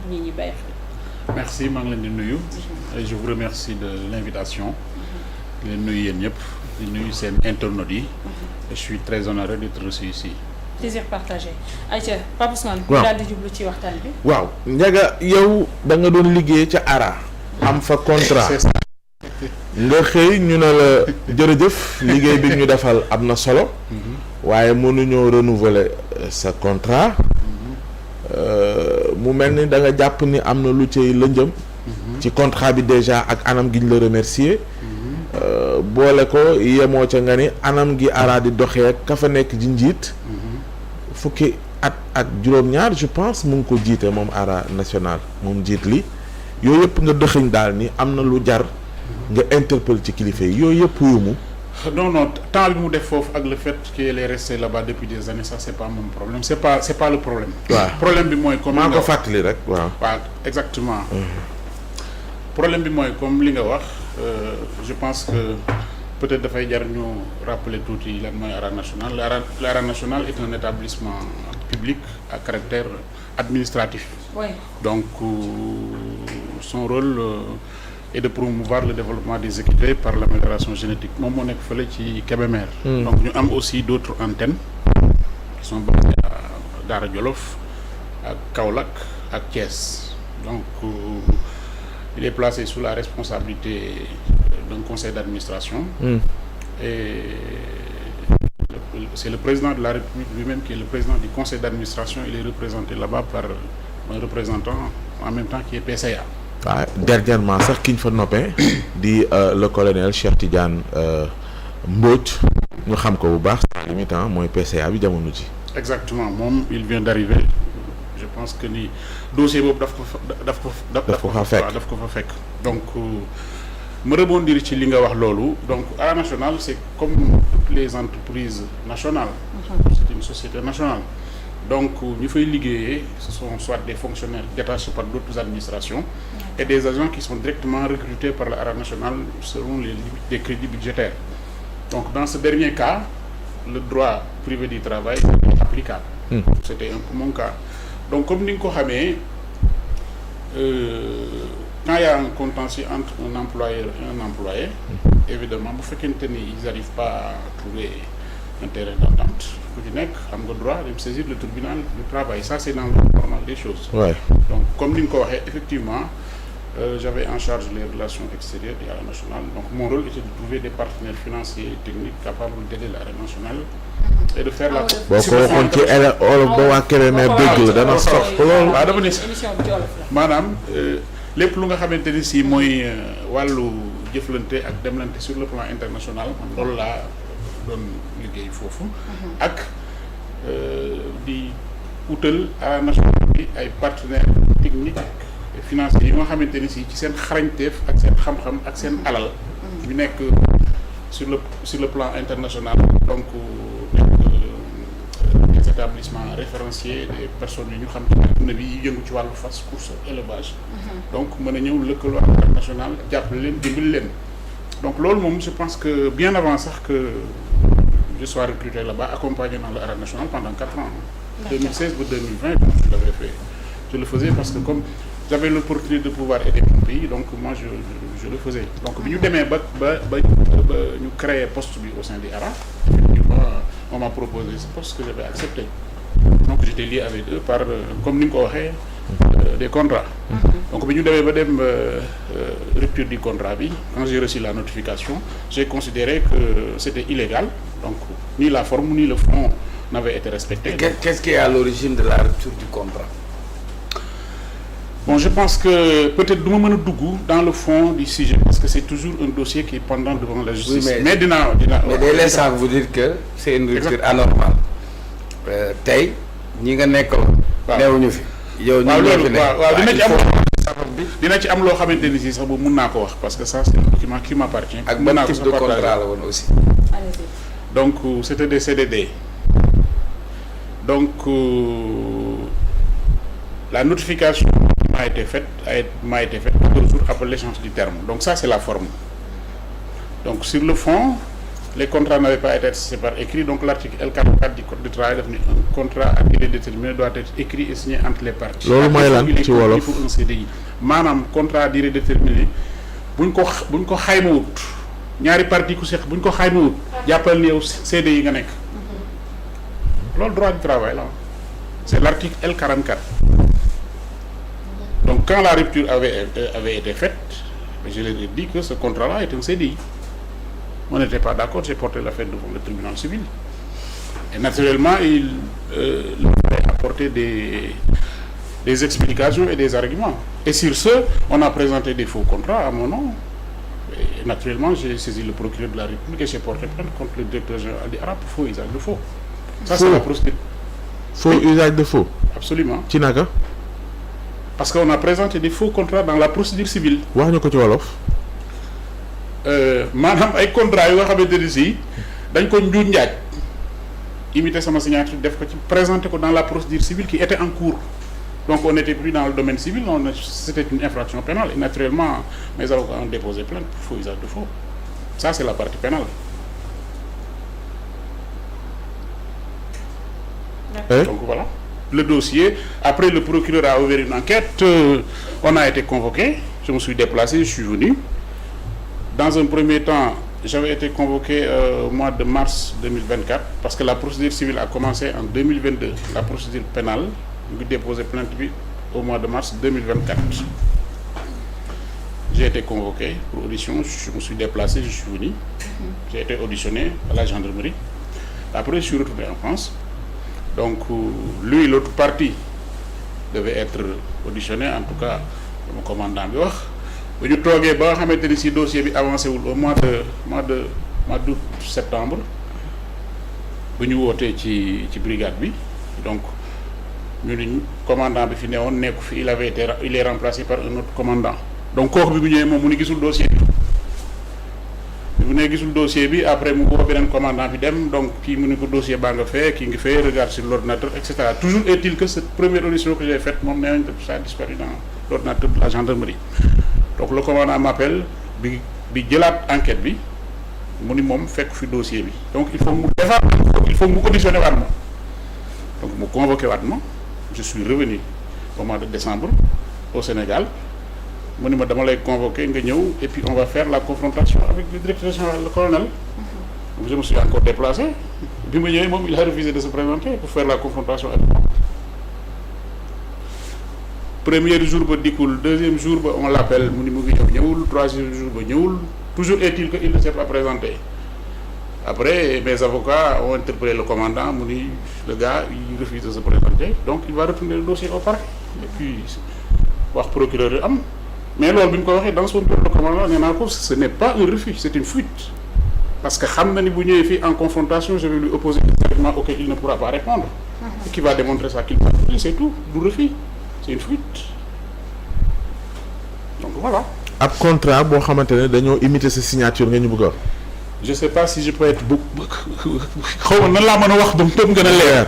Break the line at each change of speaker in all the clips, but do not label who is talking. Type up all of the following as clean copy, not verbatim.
bu ñuy bàyyi xel.
merci maa ngi leen di nuyu. et je vous remercie de l'invitation. di leen nuyu yéen ñëpp di nuyu seen internautes yi. et je suis très honoré d'être reçu ici.
plaisir partagé ayca Pape Ousmane.
waaw
daal di jublu ci waxtaan bi.
waaw Ndiaga yow da nga doon liggéey ca ARA. am fa contrat.
c'est ça.
nga xëy ñu ne la jërëjëf liggéey bi ñu defal am na solo. waaye mënuñoo renouveler sa contrat. mu mel ni da nga jàpp ni am na lu cay lëndëm. ci contrat bi déjà ak anam gi ñu la remercier. boole ko yemoo ca nga ni anam gi ARA di doxee ka fa nekk ji njiit. fukki at ak juróom-ñaar je pense mu ngi ko jiite moom ARA national moom njiit li yooyu yëpp nga dëxëñ daal ni am na lu jar nga interpelle ci kilifa yi yooyu yëpp yumu.
non temps bi mu def foofu ak le fait qu'il est resté là-bas depuis des années ça c'est pas mon problème c'est pas le problème.
waaw
problème bi mooy comme
maa ko fàttali rek waaw.
waaw exactement. problème bi mooy comme li nga wax je pense que peut-être dafay jar ñu rappeler tuuti lan mooy ARA national l'ARA national est un établissement public à caractère administratif.
oui.
donc son rôle est de promouvoir le développement des équités par l'amélioration génétique moom moo nekk fële ci Kébémer. donc ñu am aussi d'autres antennes qui sont basées à Daara Jolof ak Kaolack ak Thiès donc il est placé sous la responsabilité d'un conseil d'administration. Et c'est le président de la République lui-même qui est le président du conseil d'administration. Il est représenté là-bas par un représentant en même temps qui est PCA.
waaw dernièrement sax ki ñu fa noppee di le colonel Cheikh Tidiane Mbodj ñu xam ko bu baax sans limite mooy PCA bi jamono ji.
exactement moom il vient d'arriver je pense que ni dossier boobu daf ko fa fekk donc ma rebondir ci li nga wax loolu donc ARA national c'est comme toutes les entreprises nationales. C'est une société nationale. donc ñu fay liggéeyee ce sont soit des fonctionnaires détachés par d'autres administrations et des agents qui sont directement recrutés par la ARA nationale selon les limites des crédits budgétaires. Donc dans ce dernier cas le droit privé du travail est applicable. C'était un peu mon cas. Donc comme ni nga ko xamee quand il y a un contentieux entre un employeur et un employé évidemment bu fekkente ni ils n'arrivent pas à trouver un terrain d'entente ku ci nekk am nga droit de saisir le tribunal du travail ça c'est dans le normal des choses.
Ouais.
Donc comme ni nga ko waxee effectivement j'avais en charge les relations extérieures de l'ARA nationale donc mon rôle était de trouver des partenaires financiers et techniques capables d'aider l'ARA nationale et de faire la.
boo ko waxoon ci olof ba waa Kébémer dégg la dana sox loolu.
waaw dama ne maanaam lépp lu nga xamante ni si mooy wàllu jëflante ak demlante sur le plan international man loolu laa doon liggéey foofu. ak di utal ARA nationale bi ay partenaires techniques et financiers yi nga xamante ni si ci seen xarañteef ak seen xam-xam ak seen alal. ñu nekk sur le plan international donc des établissements référenciés des personnes yi ñu xam ci àdduna bi yëngu ci wàllu fas course élevage. donc mën a ñëw lëkkaloo ak ARA nationale jàppale leen dimbali leen donc loolu moom je pense que bien avant sax que je sois recruté là-bas accompagné dans le ARA national pendant 4 ans. 2016 ba 2020 donc je l'avais fait je le faisais parce que comme j'avais l'opportunité de pouvoir aider mon pays donc moi je le faisais donc bi ñu demee ba ñu créer poste bi au sein du ARA on m'a proposé ce poste que j'avais accepté donc j'étais lié avec eux par comme ni nga ko waxee des contrats. Donc bi ñu demee ba dem rupture du contrat bi quand j'ai reçu la notification j'ai considéré que c'était illégal donc ni la forme ni le fond n'avaient été respectés.
Qu'est-ce qui est à l'origine de la rupture du contrat?
Bon, je pense que peut-être du ma mën a dugg dans le fond du sujet parce que c'est toujours un dossier qui est pendant devant la justice. Oui, mais dinaa
mais dès l'instant que vous dites que c'est une rupture anormale tey ñi nga nekkaloon. waaw neewuñu fi. yow ñu ngi fi nekk
waaw dina ci am loo xamante ni si sax boobu mun naa ko wax parce que ça c'est un document qui m'appartient.
ak ban type de contrat la woon aussi.
Donc c'était des CDD. Donc la notification m'a été faite 2 jours après l'échéance du terme. Donc ça c'est la forme. Donc sur le fond les contrats n'avaient pas été signés par écrit, donc l'article L44 du code du travail daf ni un contrat à durée déterminée doit être écrit et signé entre les parties.
loolu mooy lan ci wolof
pour un CDI maanaam contrat à durée déterminée buñ ko xaymawut ñaari parties ku seq buñ ko xaymawut jàppal ni yow CDI nga nekk. loolu droit du travail là c'est l'article L44. Donc quand la rupture avait été faite, je leur ai dit que ce contrat-là est un CDI. On n'était pas d'accord, j'ai porté l'affaire devant le tribunal civil. Et naturellement, il a apporté des explications et des arguments. Et sur ce, on a présenté des faux contrats à mon nom. Et naturellement, j'ai saisi le procureur de la République et j'ai porté plainte contre le directeur général des Arabes pour faux usage de faux. Ça, c'est la procédure.
Faux usage de faux.
Absolument.
ci naka.
Parce qu'on a présenté des faux contrats dans la procédure civile.
wax ñu ko ci wolof.
maanaam ay contrats yu nga xamante ni si dañ ko njuuj njaaj imiter sama signature def ko ci présenter ko dans la procédure civile qui était en cours. Donc on n'était plus dans le domaine civil, c'était une infraction pénale. Et naturellement, mes avocats ont déposé plainte pour faux usage de faux. Ça, c'est la partie pénale. Donc voilà. Le dossier, après le procureur a ouvert une enquête, on a été convoqué, je me suis déplacé, je suis venu. Dans un premier temps, j'avais été convoqué au mois de mars 2024 parce que la procédure civile a commencé en 2022. La procédure pénale, j'ai déposé plainte au mois de mars 2024. J'ai été convoqué pour audition, je me suis déplacé, je suis venu. J'ai été auditionné à la gendarmerie. Après, je suis retourné en France. Donc, lui, l'autre partie devait être auditionné, en tout cas, le commandant bi wax. Bu ñu toogee ba nga xamante ni si dossier bi avancé wul au mois d'août septembre bu ñu wootee ci brigade bi donc ñu ne commandant bi fi newoon nekku fi il est remplacé par un autre commandant. Donc kooku bi bu ñëwee moom mu ni gisul dossier bi. bu ne gisul dossier bi après mu woo beneen commandant bi dem donc kii mu ne ko dossier baa nga fee kii ngi fee regarde sur l'ordinateur et cetera. Toujours est-il que cette première audition que j'ai faite moom nee nañ ça a disparu dans l'ordinateur de la gendarmerie. Donc le commandant m'appelle bi jëlaat enquête bi mu ni moom fekk fi dossier bi donc il faut mu defaat il faut mu auditionné waat ma donc mu convoqué waat ma je suis revenu au mois de décembre au Sénégal. mu ni ma dama lay convoquer nga ñëw et puis on va faire la confrontation avec le directeur général, le colonel. Je me suis encore déplacé bi ma ñëwee moom il a refusé de se présenter pour faire la confrontation avec moi. Premier jour ba dikkul, deuxième jour ba on l'appelle mu ni mu ngi ñëwul, troisième jour ba ñëwul, toujours est-il que il ne s'est pas présenté. Après mes avocats ont interpellé le commandant mu ni le gars il refuse de se présenter donc il va retourner le dossier au parquet et puis wax procureur yi am. Mais loolu bi mu ko waxee dans son bureau de commandement nee naa ko ce n'est pas un refus c'est une fuite parce que xam na ni bu ñëwee fii en confrontation je vais lui opposer des arguments auxquels il ne pourra pas répondre et qui va démontrer sa culpabilité, c'est tout du refus c'est une fuite donc voilà.
ab contrat boo xamante ne dañoo imiter sa signature nga ñu bëgg a.
Je sais pas si je peux être xaw ma nan laa mën a wax ba mu gën a leer.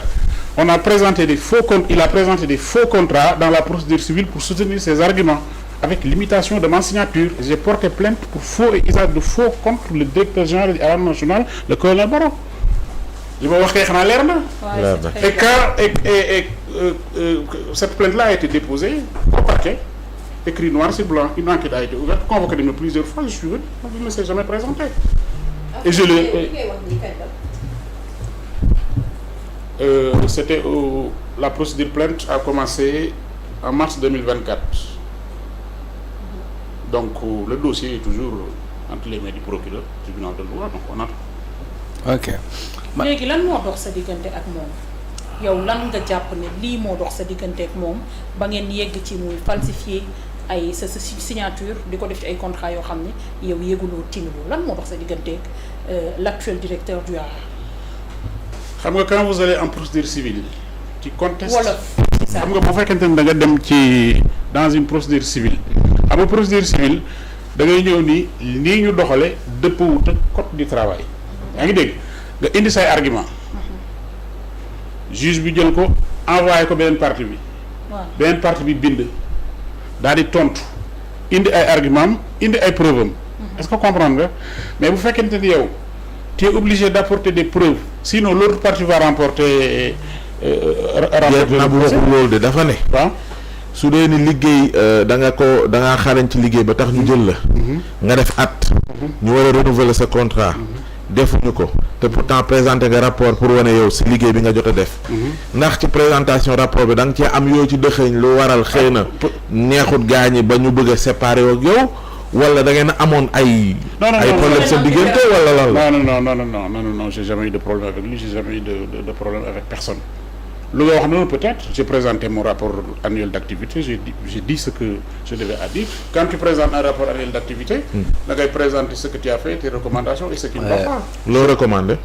On a présenté des faux il a présenté des faux contrats dans la procédure civile pour soutenir ses arguments. Avec l'imitation de ma signature, j'ai porté plainte pour faux et usage de faux contre le directeur général de l'Armée nationale, le colonel Barro. li ma wax kay xanaa leer na. Et quand cette plainte-là a été déposée au parquet, écrit noir sur blanc, une enquête a été ouverte, convoqué de moi plusieurs fois, je suis venu, il ne s'est jamais présenté. Et je l'ai. C'était la procédure plainte a commencé en mars 2024. Donc le dossier est toujours entre les mains du procureur tribunal de loi donc on attend.
Ok.
léegi lan moo dox sa diggante ak moom yow lan nga jàpp ne lii moo dox sa diggante ak moom ba ngeen yegg ci muy falsifier ay sa signature di ko def ci ay contrats yoo xam ne yow yëguloo tinuloo lan moo dox sa diggante ak l'actuel directeur du ARA.
xam nga quand vous allez en procédure civile ci conteste
wolof
xam nga bu fekkente ne da nga dem ci dans une procédure civile xam nga procédure civile da ngay ñëw ni nii ñu doxale dëppwut ak code du travail yaa ngi dégg nga indi say argument juge bi jël ko envoyé ko beneen partie bi beneen partie bi bind daal di tontu indi ay argument am indi ay preuve am est-ce que comprendre nga mais bu fekkente ni yow tu es obligé d'apporter des preuves sinon l'autre partie va remporter
na bu waxul loolu de dafa ne
waaw
su dee ni liggéey da ngaa xarañ ci liggéey ba tax ñu jël la nga def at ñu war a renouveler sa contrat defuñu ko te pourtant présenté nga rapport pour wane yow si liggéey bi nga jot a def ndax ci présentation rapport bi da nga cee am yoo ci dëxëñ lu waral xëy na neexut gaañi ba ñu bëgg a séparer ak yow wala da ngeen amoon ay problème sa diggante wala lan la
non j'ai jamais eu de problème avec lui j'ai jamais eu de problème avec personne lu nga wax noonu peut-être j'ai présenté mon rapport annuel d'activité j'ai dit ce que je devais à dire quand tu présentes un rapport annuel d'activité da ngay présenter ce que tu as fait tes recommandations et ce qui ne va pas
loo recommandé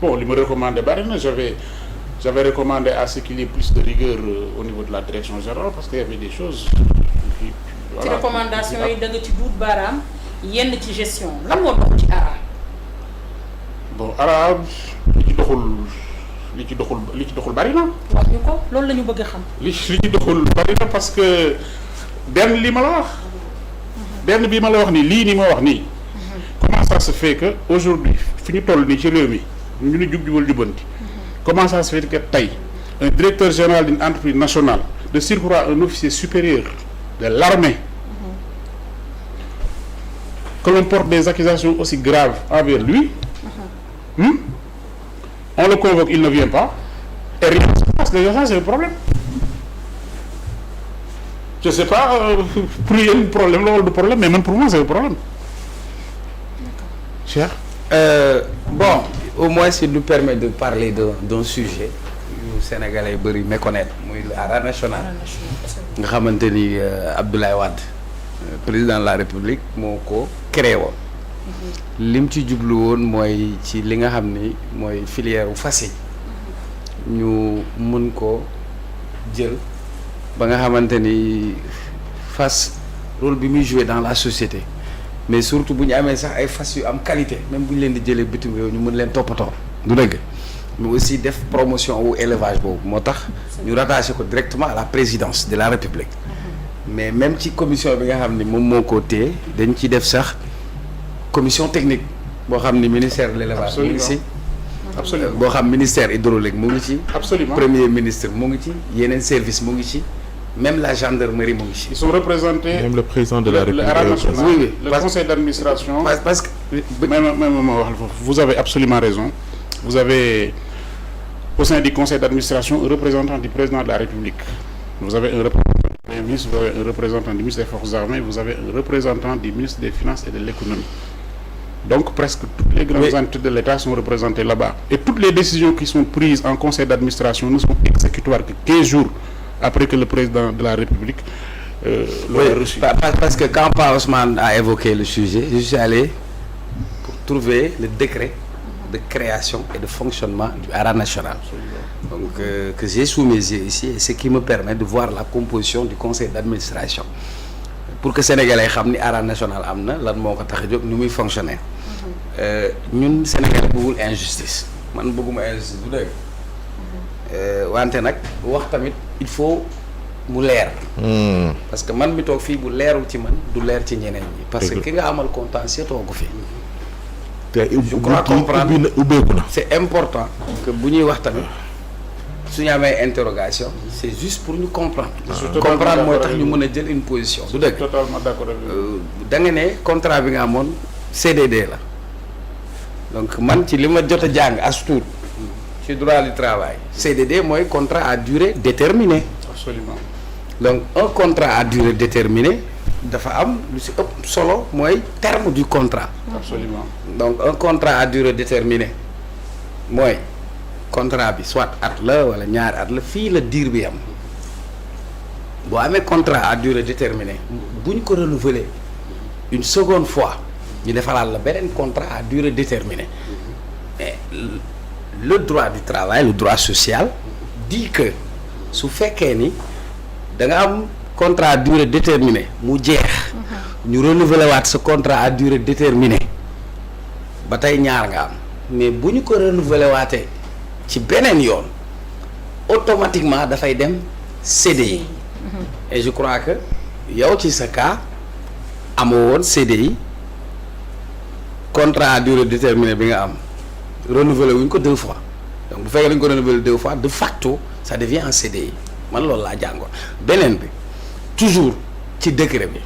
bon li ma recommandé bari na j'avais recommandé à ce qu'il y ait plus de rigueur au niveau de la direction générale parce qu'il y avait des choses qui
ci recommandation yi da nga ci duut baaraam yenn ci gestion lan moo dox ci ARA
bon ARA li ci doxul bari na.
wax ñu ko loolu la ñu bëgg a xam.
li ci doxul bari na parce que benn li ma la wax. benn bi ma la wax nii lii nii ma wax nii. comment ça se fait que aujourd'hui fi ñu toll nii ci réew mi ñu ni jubal jubanti. comment ça se fait que tey un directeur général d'une entreprise nationale de surcroît un officier supérieur de l'armée que l'on porte des accusations aussi graves envers lui. On le convoque, il ne vient pas. Et rien ne se passe. Déjà, ça, c'est le problème. Je ne sais pas, pour lui, il y a un problème, le problème, mais même pour moi, c'est le problème.
Cher
bon, au moins, s'il nous permet de parler d'un sujet que les Sénégalais bëri méconnaître, muy ARA national. nga xamante ni Abdoulaye Wade président de la République moo ko créé woon. lim ci jublu woon mooy ci li nga xam ni mooy filière fas yi ñu mun ko jël ba nga xamante ni fas rôle bi muy jouer dans la société mais surtout bu ñu amee sax ay fas yu am qualité même bu ñu leen di jëlee bitim réew ñu mën leen toppatoo du dëgg mais aussi def promotion wu élevage boobu moo tax ñu rattaché ko directement à la présidence de la République mais même ci commission bi nga xam ni moom moo ko téye dañ ci def sax commission technique boo xam ni ministère de l'élevage mu ngi ci
absolument
boo xam ministère hydraulique mu ngi ci
absolument
premier ministre mu ngi ci yeneen service mu ngi ci même la gendarmerie mu ngi ci
ils sont représentés
même le président de la République
oui, le conseil d'administration
parce que
même vous avez absolument raison vous avez au sein du conseil d'administration un représentant du président de la République vous avez un représentant du Premier ministre, vous avez un représentant du ministre des Forces armées, vous avez un représentant du ministre des Finances et de l'économie. Donc presque toutes les grandes entités de l'État sont représentées là-bas. Et toutes les décisions qui sont prises en conseil d'administration ne sont exécutoires que 15 jours après que le président de la République l'ait reçu.
Parce que quand Pa Ousmane a évoqué le sujet, je suis allé pour trouver le décret de création et de fonctionnement du ARA national. Donc que j'ai sous mes yeux ici et ce qui me permet de voir la composition du conseil d'administration pour que Sénégalais xam ni ARA national am na lan moo ko tax a jóg ni muy fonctionner ñun Sénégal bëggul injustice man bëgguma injustice bu dëgg wante nag wax tamit il faut mu leer parce que man mi toog fii bu leerul ci man du leer ci ñeneen ñi parce que ki nga amal contentieux toogu fi je crois comprendre
ubbeeku na
c'est important que bu ñuy wax tamit su ñu amee interrogation c'est juste pour ñu comprendre comprendre mooy tax ñu mën a jël une position du dëgg
totalement d'accord
da nga ne contrat bi nga amoon CDD la donc man ci li ma jot a jàng as tuut ci droit du travail CDD mooy contrat à durée déterminée
absolument
donc un contrat à durée déterminée dafa am lu ci ëpp solo mooy terme du contrat
absolument
donc un contrat à durée déterminée mooy contrat bi soit at la wala ñaari at la fii la diir bi am boo amee contrat à durée déterminée bu ñu ko renouveler une seconde fois ñu defaraat la beneen contrat à durée déterminée mais le droit du travail le droit social dit que su fekkee ni da nga am contrat à durée déterminée mu jeex ñu renouveler waat ce contrat à durée déterminée ba tey ñaar nga am mais bu ñu ko renouveler waatee ci beneen yoon automatiquement dafay dem CDI et je crois que yow ci sa cas amoo woon CDI contrat à durée déterminée bi nga am renouvelé wuñ ko 2 fois donc bu fekkee dañ ko renouvelé 2 fois de facto ça devient un CDI man loolu laa jàngoon beneen bi toujours ci décret bi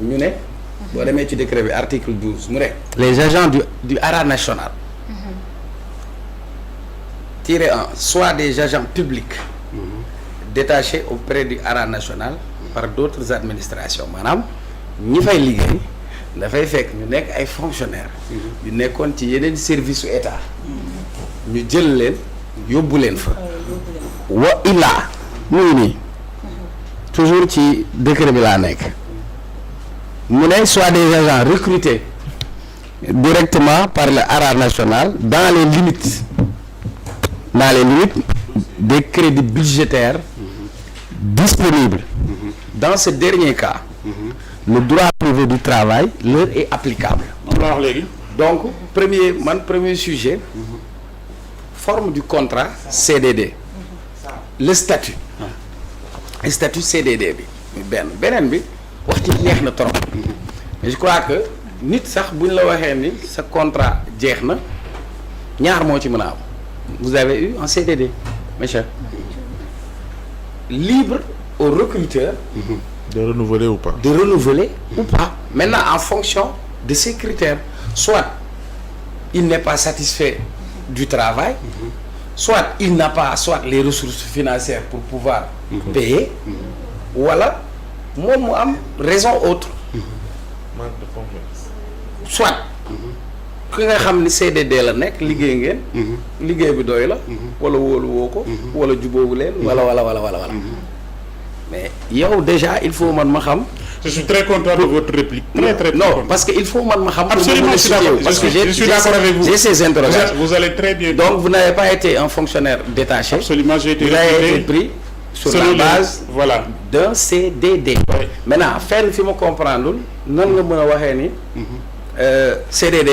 ñu ne boo demee ci décret bi article 12 mu ne les agents du ARA national tiré 1 soit des agents publics détachés auprès du ARA national par d'autres administrations maanaam ñi fay liggéey dafay fekk ñu nekk ay fonctionnaires yu nekkoon ci yeneen service su état ñu jël leen yóbbu leen fa wa illaa mu ngi nii toujours ci décret bi laa nekk mu ne soit des agents recrutés directement par le ARA national dans les limites des crédits budgétaires disponibles. Dans ce dernier cas, le droit privé du travail leur est applicable. Donc, premier sujet, forme du contrat CDD. Le statut. Le statut CDD bi beneen bi wax ci neex na trop. Mais je crois que nit sax buñ la waxee ni sa contrat jeex na ñaar moo ci mën a am. Vous avez eu un CDD, mes chers. Libre au recruteur
de renouveler ou pas.
De renouveler ou pas. Maintenant, en fonction de ces critères. Soit il n'est pas satisfait du travail, soit il n'a pas les ressources financières pour pouvoir payer, voilà, moom mu am raison autre.
Manque de confiance.
Soit ki nga xam ni CDD la nekk liggéey ngeen. liggéey bi doy la. wala wóolu woo ko. wala jubóobu leen. wala. mais yow déjà il faut man ma xam.
je suis très content de votre réplique. très
non
content.
parce que il faut man ma xam.
absolument je suis d'accord
parce que
je suis d'accord avec vous.
j'ai ces interrogations.
vous allez très bien.
donc vous n'avez pas été un fonctionnaire détaché.
absolument j'ai été
vous avez été pris sur la base.
voilà
d'un CDD.
Oui.
maintenant fenn fi ma comprendre nan nga mën a waxee ni. CDD.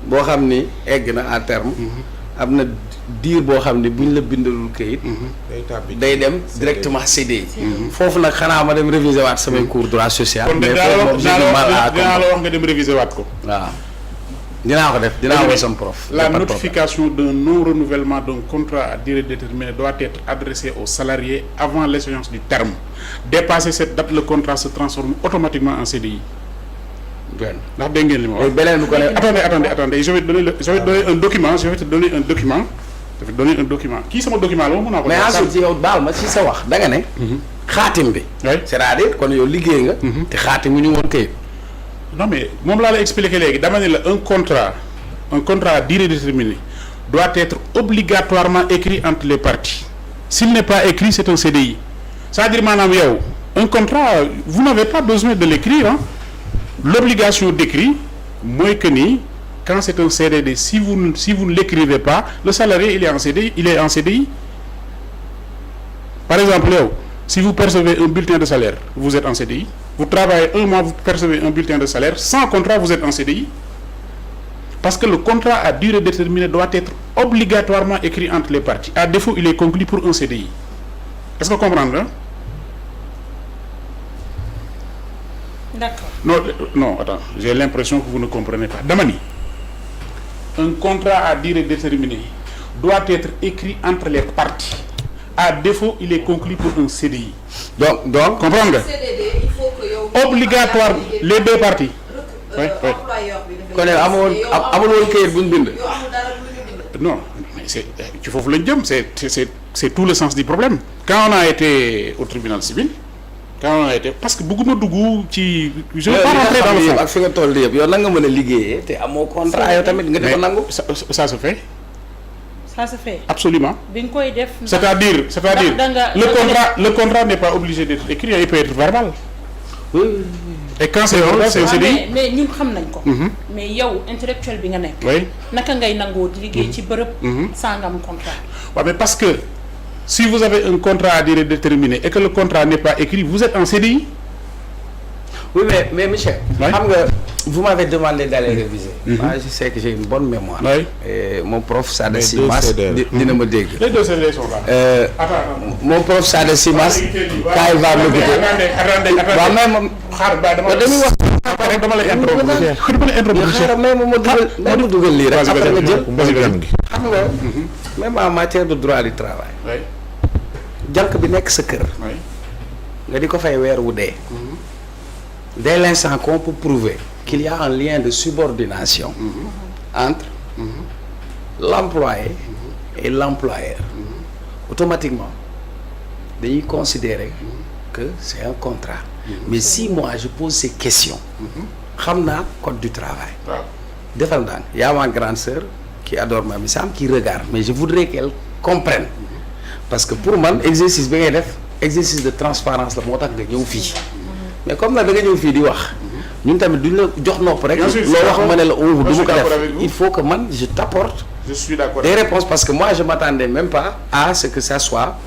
boo xam ni egg na à terme. am na diir boo xam ni buñ la bindalul kayit. day dem directement CDI. foofu nag xanaa ma dem réviser waat samay cours droit social.
kon dinaa la wax nga dem réviser waat ko.
waaw dinaa ko def dinaa woo sama prof.
La notification d'un non renouvellement d'un contrat à durée déterminée doit être adressée aux salariés avant l'échéance du terme. Dépasser cette date, le contrat se transforme automatiquement en CDI. ndax dégg ngeen li ma wax.
beneen bu ko ne
attendez je vais donner un document je vais te donner un document kii sama document la ma mën naa ko.
mais ensuite yow baal ma ci sa wax da nga ne. xaatim bi. c'est-à-dire kon yow liggéey nga. te xaatim mu ñu woon kayit.
non mais moom laa la expliquer léegi dama ne la un contrat à durée déterminée doit être obligatoirement écrit entre les parties. S'il n'est pas écrit, c'est un CDI. C'est-à-dire maanaam yow un contrat vous n'avez pas besoin de l'écrire hein. L'obligation d'écrit mooy que ni quand c'est un CDD si vous ne l'écrivez pas le salarié il est en CDI. Par exemple yow si vous percevez un bulletin de salaire vous êtes en CDI. Vous travaillez un mois vous percevez un bulletin de salaire sans contrat vous êtes en CDI. Parce que le contrat à durée déterminée doit être obligatoirement écrit entre les parties. À défaut il est conclu pour un CDI. Est-ce que vous comprenez?
D'accord.
Non, attends, j'ai l'impression que vous ne comprenez pas. Dama ni un contrat à durée déterminée doit être écrit entre les parties. À défaut, il est conclu pour un CDI. Donc comprendre nga?
CDD, il faut que yow
obligatoire les deux parties. Oui.
kon amul woon kayit bu ñu bind.
Non, mais c'est ci foofu lañ jëm, c'est tout le sens du problème. Quand on a été au tribunal civil, parce que bëgguma dugg ci je vais pas rentrer dans le fond.
ak fi nga toll yëpp yow nan nga mën a liggéeyee te amoo contrat yow tamit nga di ko nangu.
Ça se fait.
Ça se fait.
Absolument.
bi nga koy def.
C'est-à-dire le contrat n'est pas obligé d'être écrit, il peut être verbal.
Oui.
Et quand c'est un CDI.
mais ñun xam nañ ko. mais yow intellectuel bi nga nekk.
Oui.
naka ngay nangoo di liggéey ci bërëb. sans nga am contrat.
Ouais, mais parce que si vous avez un contrat à durée déterminée et que le contrat n'est pas écrit, vous êtes en CDI.
Oui, mais Michel,
Oui.
vous m'avez demandé d'aller réviser. Moi, je sais que j'ai une bonne mémoire.
Oui.
Et mon prof Sada
Les
Simas
deux CDR.
dina ma dégg.
Les deux CDI sont là. Attends.
Mon prof Sada Simas, quand il va m'écouter.
Attendez.
waaw mais moom
xaar ba dama
dañuy wax
dama lay introduire
xaaral may ma dugal lii rek après nga jël
mbay gan gi.
xam nga même en matière de droit du travail
oui
jànk bi nekk sa kër
oui
nga di ko fay weer wu dee dès l'instant qu'on peut prouver qu'il y a un lien de subordination entre l'employé et l'employeur automatiquement dañuy considérer que c'est un contrat mais si moi je pose ces questions xam naa code du travail
waaw
defal ndànk y a ma grande sœur qui adore Mamy Samb qui regarde mais je voudrais qu'elle comprenne parce que pour man exercice bi ngay def exercice de transparence la moo tax nga ñëw fii mais comme nag da nga ñëw fii di wax ñun tamit duñ la jox nopp rek
Bien sûr,
loo wax ma ne la du ma ko
d'accord
def
avec vous.
il faut que man je t'apporte
je suis d'accord
des réponses parce que moi je m'attendais même pas à ce que ça soit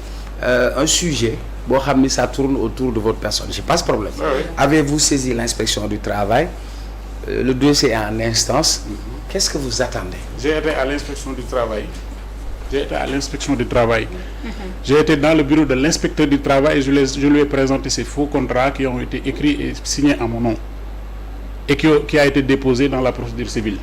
un sujet boo xam ni ça tourne autour de votre personne j'ai pas ce problème
oui.
avez-vous saisi l'inspection du travail le dossier est en instance qu'est-ce que vous attendez
j'ai été à l'inspection du travail j'ai été dans le bureau de l'inspecteur du travail et je lui ai présenté ces faux contrats qui ont été écrits et signés en mon nom et qui a été déposé dans la procédure civile.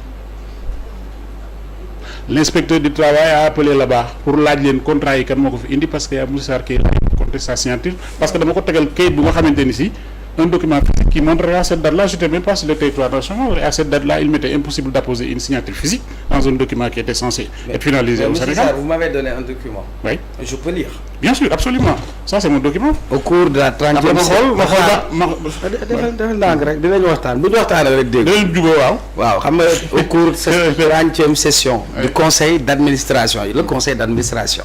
L'inspecteur du travail a appelé là-bas pour laaj leen contrat yi kan moo ko fi indi parce que y a Moussa Sarr qui a contesté sa signature parce que dama ko tegal kayit bu nga xamante ni si un document physique qui montrerait à cette date-là j'étais même pas sur le territoire national et à cette date-là il m'était impossible d'apposer une signature physique dans un document qui était censé être finalisé au Sénégal.
Sarr, vous m'avez donné un document.
Oui,
Je peux lire.
bien sûr, absolument. Ça c'est mon document.
Au cours de la 30e
Après ma xool
defal ndànk rek dinañu waxtaan bu ñu waxtaanee rek dégg.
dinañ jubóo waaw.
waaw xam nga au cours de cette 30e session du conseil d'administration le conseil d'administration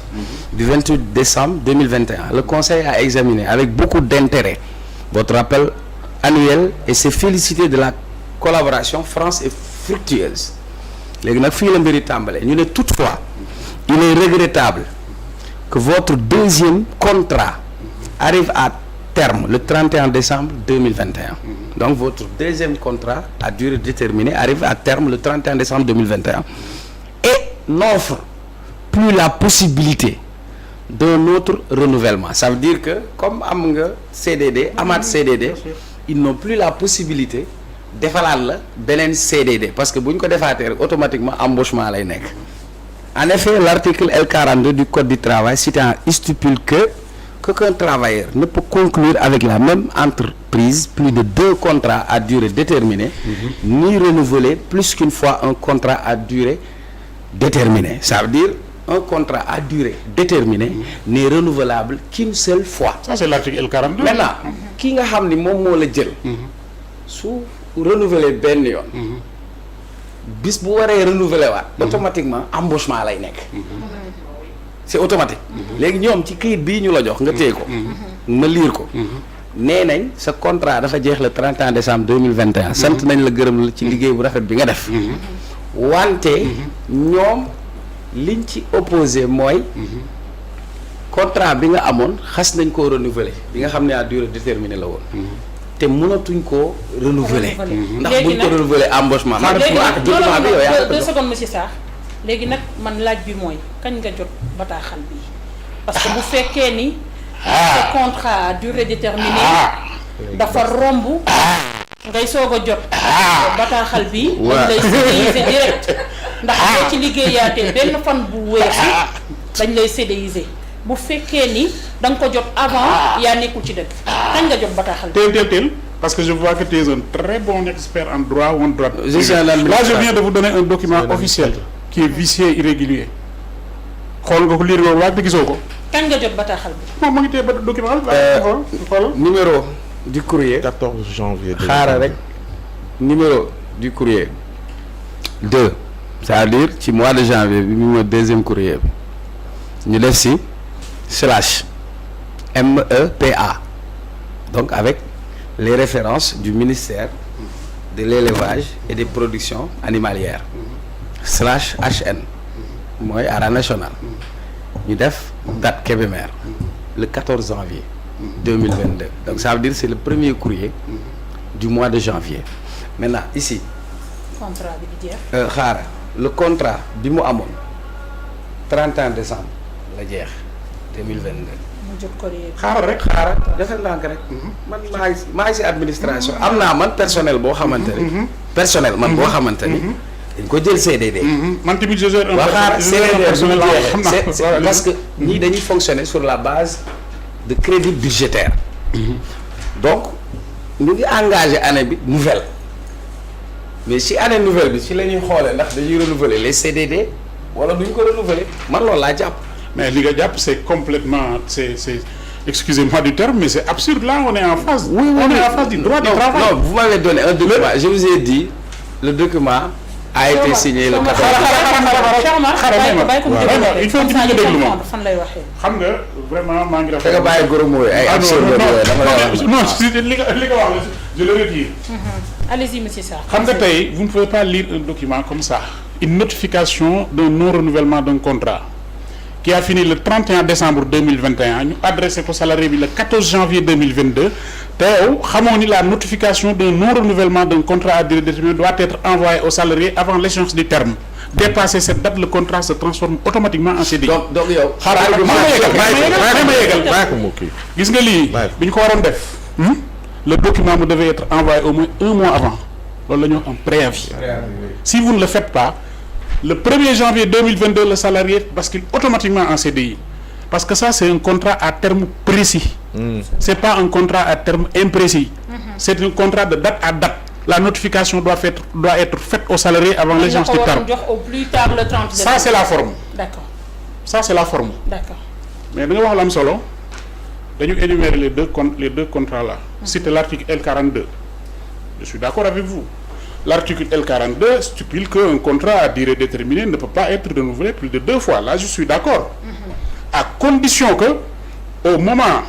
du 28 décembre 2021 le conseil a examiné avec beaucoup d'intérêt votre rappel annuel et s'est félicité de la collaboration franche et fructueuse léegi nag fii la mbiri tàmbale ñu ne toutefois il est regrettable que votre deuxième contrat arrive à terme le 31 décembre 2021 donc votre deuxième contrat à durée déterminée arrive à terme le 31 décembre 2021 et n'offre plus la possibilité d'un autre renouvellement ça veut dire que comme am nga CDD amaat CDD ils n'ont plus la possibilité defalaat la beneen CDD parce que bu ñu ko defaatee rek automatiquement embauchement lay nekk en effet l'article L42 du code du travail citant stipule qu'un travailleur ne peut conclure avec la même entreprise plus de 2 contrats à durée déterminée ni renouveler plus qu'une fois un contrat à durée déterminée ça veut dire un contrat à durée déterminée n'est renouvelable qu'une seule fois.
Ça c'est l'article L42.
Maintenant ki nga xam ni moom moo la jël su renouveler benn yoon bis bu waree renouveler waat automatiquement embauchement lay nekk c'est automatique léegi ñoom ci këyit bii ñu la jox nga téye ko ma lire ko nee nañ sa contrat dafa jeex le 31 décembre 2021 sant nañ la gërëm la ci liggéey bu rafet bi nga def wante ñoom liñ ci opposé mooy contrat bi nga amoon xas nañ koo renouveler bi nga xam ne à durée déterminée la woon te mënatuñ koo renouveler ndax buñ ko renouveler embauchement document bi yow yaa
deux secondes monsieur Sarr léegi nag man laaj bi mooy kañ nga jot bataaxal bi parce que bu fekkee ni sa contrat à durée déterminée dafa romb ngay soog a jot bataaxal bi dañ lay CDIser direct ndax boo ci liggéeyaatee benn fan bu weesu dañ lay CDIser bu fekkee ni da nga ko jot avant yaa nekkul ci dëkk kañ nga jot bataaxal bi
Tel parce que je vois que tu es un très bon expert en droit ou en droit. Là
je
viens de vous donner un document officiel qui est vicié irrégulier xool nga ko lire loolu waaye te gisoo ko.
kañ nga jot bataaxal bi.
moom mu ngi téye ba document xool
numéro du courrier
14 janvier.
xaaral rek numéro du courrier 2 c'est-à-dire ci mois de janvier bi mu deuxième courrier bi ñu def si /MEPA donc avec les références du ministère de l'élevage et des productions animalières /HN mooy ARA national ñu def date Kébémer le 14 janvier 2022 donc ça veut dire c'est le premier courrier du mois de janvier maintenant ici
contrat bi di jeex.
xaaral le contrat bi mu amoon 31 décembre la jeex 2022
mu jot ko réer.
xaaral defal ndànk rek. man maa ngi si administration. am naa man personnel boo xamante ni. personnel man boo xamante ni. dañ ko jël CDD.
man tamit je gère un
personnel parce que ñii dañuy fonctionner sur la base de crédit budgétaire. donc ñu ngi engagé année bi nouvelle mais si année nouvelle bi si la ñuy xoolee ndax dañuy renouveler les CDD wala duñ ko renouveler man loolu laa jàpp.
mais li nga jàpp c'est complètement c'est excusez-moi du terme mais c'est absurde là on est en phase.
Oui,
on est en phase du droit du travail.
Non, vous m'avez donné un document je vous ai dit le document a été signé le 14.
il faut que ñu déglu moom
fan lay waxee.
xam nga vraiment maa ngi rafetlu.
da nga bàyyi gros mots ay
non li nga wax je le retire.
Allez-y monsieur Sarr.
xam nga tey vous ne pouvez pas lire un document comme ça une notification d'un non-renouvellement d'un contrat qui a fini le 31 décembre 2021 ñu adressé ko salarié bi le 14 janvier 2022 te yow xamoo ni la notification d'un non-renouvellement d'un contrat à durée déterminée doit être envoyée au salarié avant l'échéance du terme. Dépasser cette date le contrat se transforme automatiquement en CDI.
donc yow.
xaaral ma yeggal gis nga lii bi ñu ko waroon def. le document me devait être envoyé au moins 1 mois avant loolu la ñu wax en préavis. Si vous ne le faites pas le 1er janvier 2022 le salarié bascule automatiquement en CDI parce que ça c'est un contrat à terme précis. C'est pas un contrat à terme imprécis. C'est un contrat de date à date. La notification doit être faite au salarié avant l'échéance du terme.
Au plus tard le 30.
Ça c'est la forme.
D'accord.
Ça c'est la forme.
D'accord.
Mais da nga wax la am solo dañu énumérer les deux contrats là. Citer l'article L42. Je suis d'accord avec vous. L'article L42 stipule qu'un contrat à durée déterminée ne peut pas être renouvelé plus de 2 fois. Là je suis d'accord. À condition que au moment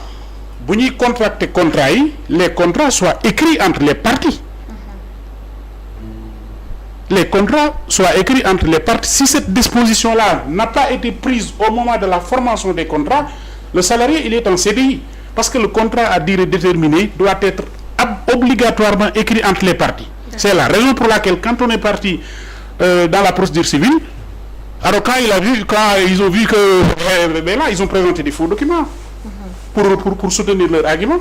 bu ñuy contracter contrat yi les contrats soient écrits entre les parties. Les contrats soient écrits entre les parties. Si cette disposition-là n'a pas été prise au moment de la formation des contrats, le salarié il est en CDI parce que le contrat à durée déterminée doit être obligatoirement écrit entre les parties. C'est la raison pour laquelle quand on est parti dans la procédure civile, alors quand ils ont vu que là ils ont présenté des faux documents pour soutenir leur argument.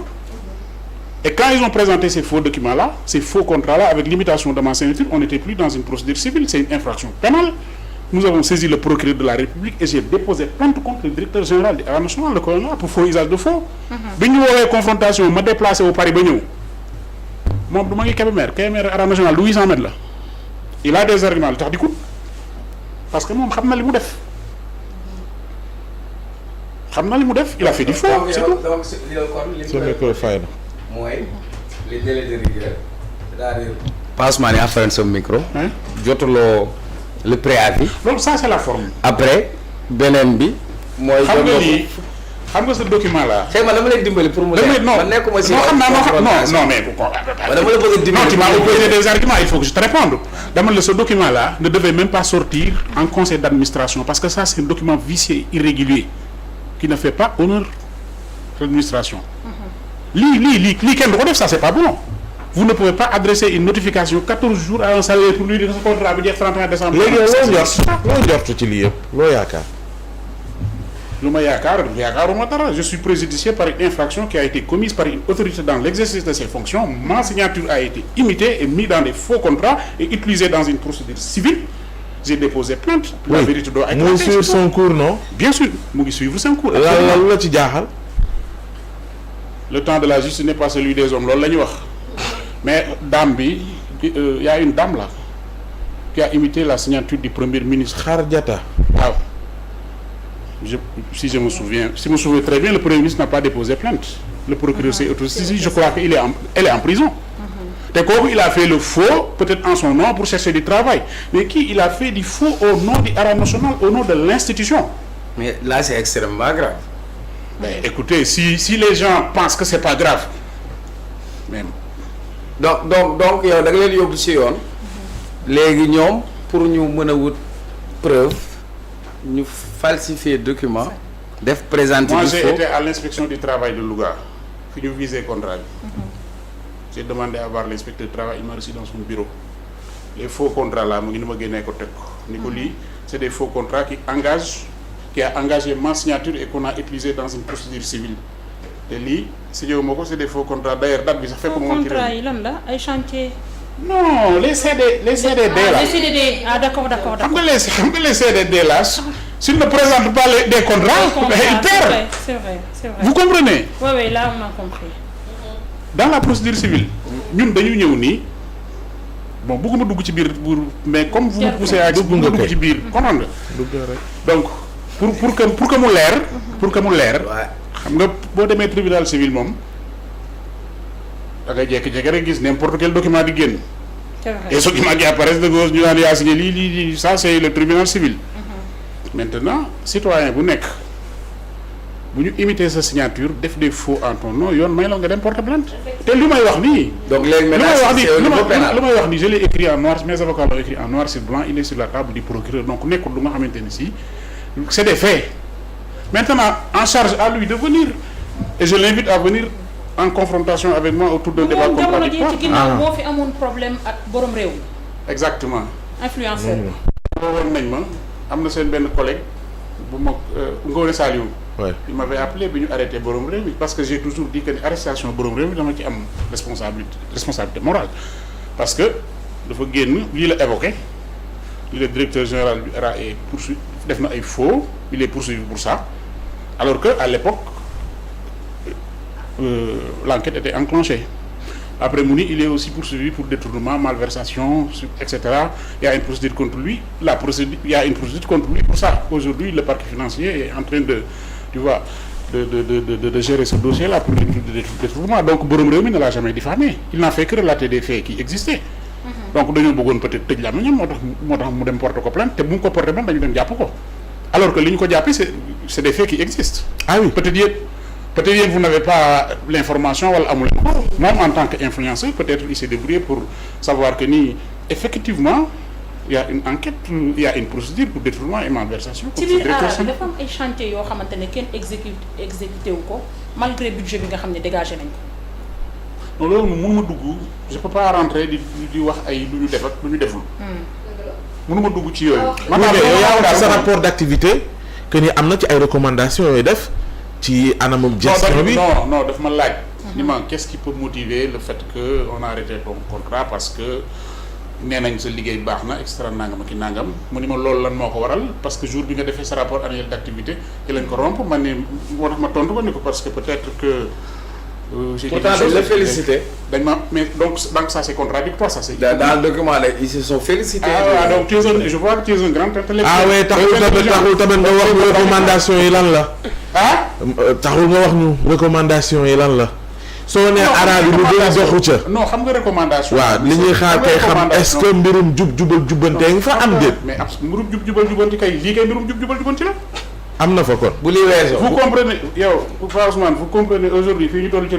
Et quand ils ont présenté ces faux documents-là, ces faux contrats-là, avec limitation de mensualité, on n'était plus dans une procédure civile, c'est une infraction pénale. Nous avons saisi le procureur de la République et j'ai déposé plainte contre le directeur général de l'État national, le colonel, pour faux usage de faux. Bi ñu woowee confrontation ma déplacé au Paris ba ñëw moom du ma ngi Kébémer État national du 800 mètres la il a des arguments lu tax di kut parce que moom xam na li mu def il a fait du faux c'est tout.
sa micro fay na.
mooy les délais de rigueur c'est-à-dire passement ni affaire sa micro jotuloo le préavis
loolu ça c'est la forme
après beneen bi mooy
xam nga ce document là
xëy ma dama lay dimbali pour mu leer man nekkuma si
non mais
dama la bëgg a dimbali
non tu m'as opposé des arguments il faut que je te réponde dama la ce document là ne devait même pas sortir en conseil d'administration parce que ça c'est un document vicieux et irrégulier qui ne fait pas honneur à l'administration. lii kenn du ko def ça c'est pas bon vous ne pouvez pas adresser une notification 14 jours à un salarié pour lui dire que ce contrat bi jeex 31 décembre.
léegi loo njort ci lii yëpp loo yaakaar.
lu ma yaakaaruma dara je suis préjudicié par une infraction qui a été commise par une autorité dans l'exercice de ses fonctions ma signature a été imitée et mise dans des faux contrats et utilisée dans une procédure civile j'ai déposé plainte. La vérité doit éclater.
mu ngi suivre son cours non.
bien sûr mu ngi suivre son cours.
lan la ci jaaxal.
Le temps de la justice n'est pas celui des hommes loolu la ñuy wax mais dame bi y a une dame là qui a imité la signature du premier ministre.
Xarjata.
waaw si je me souviens très bien le premier ministre n'a pas déposé plainte le procureur s'est autosaisi je crois que elle est en prison. te kooku il a fait le faux peut-être en son nom pour chercher du travail mais il a fait du faux au nom du État national au nom de l'institution.
mais là c'est extrêmement grave.
Mais écoutez si les gens pensent que c'est pas grave même.
donc yow da nga leen yóbbu ci yoon. léegi ñoom pour ñu mën a wut preuve ñu falsifier document. def présenter
moi
du
j'ai
faux.
été à l'inspection du travail de Louga fi ñu visé contrat bi. J'ai demandé à voir l'inspecteur du travail il m'a reçu dans son bureau les faux contrats là mu ngi ni ma génnee ko teg ko ni ko lii c'est des faux contrats qui engagent qui a engagé ma signature et qu'on a utilisé dans une procédure civile te lii signé wu ma ko c'est des faux contrats d'ailleurs date bi sax fekk ma woon ci
contrat yi lan la ay chantier.
non les CDD là
les CDD d'accord
xam nga les CDD là s'ils ne présentent pas des contrats il perd.
c'est vrai.
vous comprenez.
oui là on a compris.
dans la procédure civile ñun dañu ñëw nii bon bëgguma dugg ci biir mais comme vous me poussez à dugg ci biir comprendre nga donc pour que mu leer xam nga boo demee tribunal civil moom da ngay jékki-jékki rek gis n'importe quel document di génn et ce document qui apparaît de gauche ñu naan yaa signé lii ça c'est le tribunal civil maintenant citoyen bu nekk bu ñu imiter sa signature def des faux en ton nom yoon may la nga dem porter plainte te li may wax nii.
donc léegi maintenant
lu may wax nii je l'ai écrit en noir mes avocats l'ont écrit en noir sur blanc il est sur la table du procureur donc nekkul lu nga xamante ni si c'est des faits maintenant en charge à lui de venir et je l'invite à venir en confrontation avec moi autour d'un débat contradictoire.
ci ginnaaw moo fi amoon problème ak borom réew mi.
exactement.
influenceur.
woon nañ ma am na seen benn collègue bu ma Ngoné Saliou.
Ouais.
Il m'avait appelé bi ñu arrêté borom réew mi parce que j'ai toujours dit que ni arrestation borom réew mi dama ci am responsabilité morale parce que dafa génn lii la évoqué lii le directeur général du RA est poursuivi def na ay faux il est poursuivi pour ça alors que à l'époque l'enquête était enclenchée après mu ni il est aussi poursuivi pour détournement malversation etc. Il y a une procédure contre lui il y a une procédure contre lui pour ça aujourd'hui le parquet financier est en train de tu vois de gérer ce dossier-là pour le détournement donc borom réew mi ne l'a jamais diffamé il n'a fait que relater des faits qui existaient donc dañoo bëggoon peut-être tëj la am ñoom moo tax mu dem porter ko plainte te bu mu ko porter plainte dañu dem jàpp ko alors que li ñu ko jàppee c'est des faits qui existent.
Ah oui
peut-être yéen vous n'avez pas l'information wala amul moom en tant qu'influenceur peut-être il s'est débrouillé pour savoir que ni effectivement il y a une enquête il y a une procédure pour détournement et malversation.
ci biir dafa am ay chantiers yoo xamante ne kenn exécuté wu ko malgré budget bi nga xam ne dégagé nañ ko.
non loolu moom mënuma dugg je peux pas rentrer di wax ay lu ñu def ak lu ñu deful. mënuma dugg ci yooyu.
maanaam yow yaa wax sa rapport d'activité que ni am na ci ay recommandations yooyu def ci anamum gestion bi
non daf ma laaj. ni ma qu'est-ce qui peut motiver le fait que on a arrêté ton contrat parce que nee nañ sa liggéey baax na extra nangam ak i nangam mu ni ma loolu lan moo ko waral parce que jour bi nga defee sa rapport annuel d'activité ci lañ ko rompre man ne moo tax ma tontu ko ni ko parce que peut-être que.
pourtant dañ la félicité.
dañ ma mais donc ça c'est contradictoire ça c'est.
dans le document là ils se sont félicités.
Donc je vois que tu es un grand intellectuel.
oui taxul tamit nga wax ñu recommandation yi lan la. taxul nga wax ñu recommandation yi lan la. soo nee arabe yi lu bëri doxu ca.
non xam nga recommandation.
waaw li ñuy xaar kay xam est-ce que mbirum jubal jubbante nga fa am déet.
mais mbirum jubal jubanti kay lii kay mbirum jubal jubanti la.
am na fa kon.
bu lii weesoo
vous comprenez yow Ousmane vous comprenez aujourd'hui fii ñu toll ci